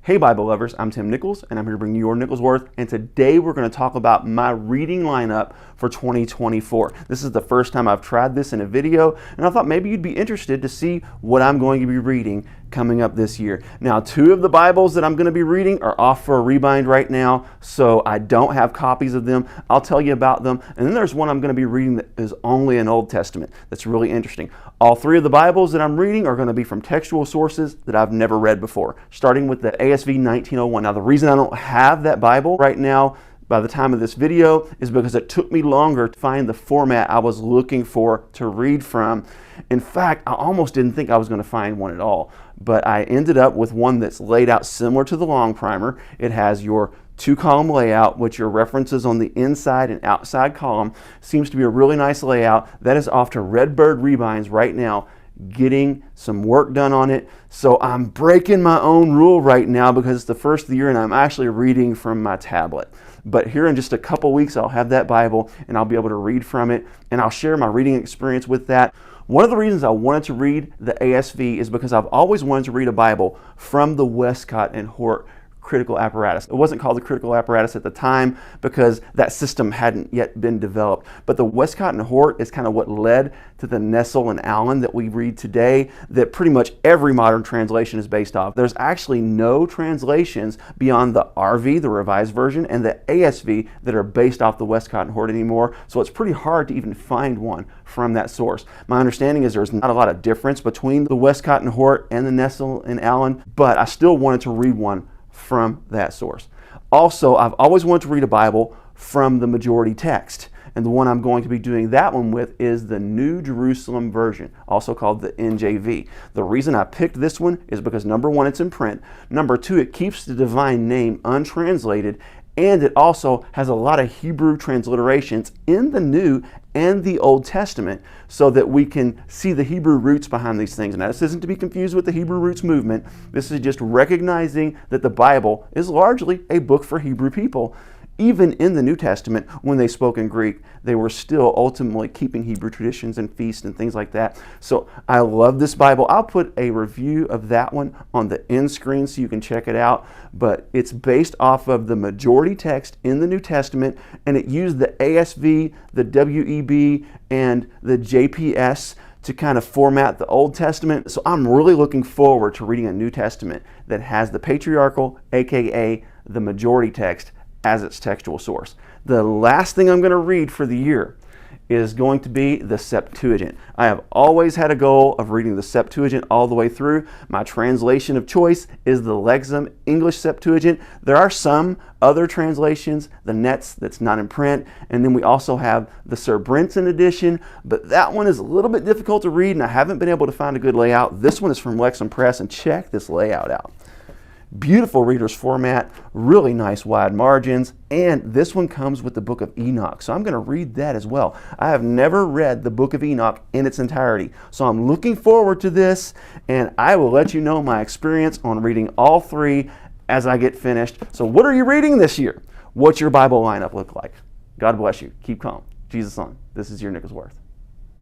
Hey Bible lovers, I'm Tim Nichols and I'm here to bring you your Nichols Worth, and today we're going to talk about my reading lineup for 2024. This is the first time I've tried this in a video, and I thought maybe you'd be interested to see what I'm going to be reading coming up this year. Now, 2 of the Bibles that I'm going to be reading are off for a rebind right now, so I don't have copies of them. I'll tell you about them. And then there's one I'm going to be reading that is only an Old Testament. That's really interesting. All 3 of the Bibles that I'm reading are going to be from textual sources that I've never read before, starting with the ASV 1901. Now, the reason I don't have that Bible right now by the time of this video is because it took me longer to find the format I was looking for to read from. In fact, I almost didn't think I was going to find one at all, but I ended up with one that's laid out similar to the long primer. It has your 2-column layout with your references on the inside and outside column. Seems to be a really nice layout. That is off to Redbird Rebinds right now, getting some work done on it. So I'm breaking my own rule right now because it's the first of the year and I'm actually reading from my tablet. But here in just a couple weeks, I'll have that Bible and I'll be able to read from it, and I'll share my reading experience with that. One of the reasons I wanted to read the ASV is because I've always wanted to read a Bible from the Westcott and Hort critical apparatus. It wasn't called the critical apparatus at the time because that system hadn't yet been developed. But the Westcott and Hort is kind of what led to the Nestle and Allen that we read today, that pretty much every modern translation is based off. There's actually no translations beyond the RV, the Revised Version, and the ASV that are based off the Westcott and Hort anymore. So it's pretty hard to even find one from that source. My understanding is there's not a lot of difference between the Westcott and Hort and the Nestle and Allen, but I still wanted to read one from that source. Also, I've always wanted to read a Bible from the majority text, and the one I'm going to be doing that one with is the New Jerusalem Version, also called the NJV. The reason I picked this one is because number 1, it's in print. Number 2, it keeps the divine name untranslated, and it also has a lot of Hebrew transliterations in the New and the Old Testament so that we can see the Hebrew roots behind these things. Now, this isn't to be confused with the Hebrew roots movement. This is just recognizing that the Bible is largely a book for Hebrew people. Even in the New Testament, when they spoke in Greek, they were still ultimately keeping Hebrew traditions and feasts and things like that. So I love this Bible. I'll put a review of that one on the end screen so you can check it out. But it's based off of the majority text in the New Testament, and it used the ASV, the WEB, and the JPS to kind of format the Old Testament. So I'm really looking forward to reading a New Testament that has the patriarchal, aka the majority text, as its textual source. The last thing I'm going to read for the year is going to be the Septuagint. I have always had a goal of reading the Septuagint all the way through. My translation of choice is the Lexham English Septuagint. There are some other translations, the Netz that's not in print, and then we also have the Sir Brinton edition, but that one is a little bit difficult to read and I haven't been able to find a good layout. This one is from Lexham Press, and check this layout out. Beautiful reader's format, really nice wide margins, and this one comes with the Book of Enoch, so I'm going to read that as well. I have never read the Book of Enoch in its entirety, so I'm looking forward to this, and I will let you know my experience on reading all 3 as I get finished. So what are you reading this year? What's your Bible lineup look like? God bless you. Keep calm. Jesus on. This is your Nichols Worth.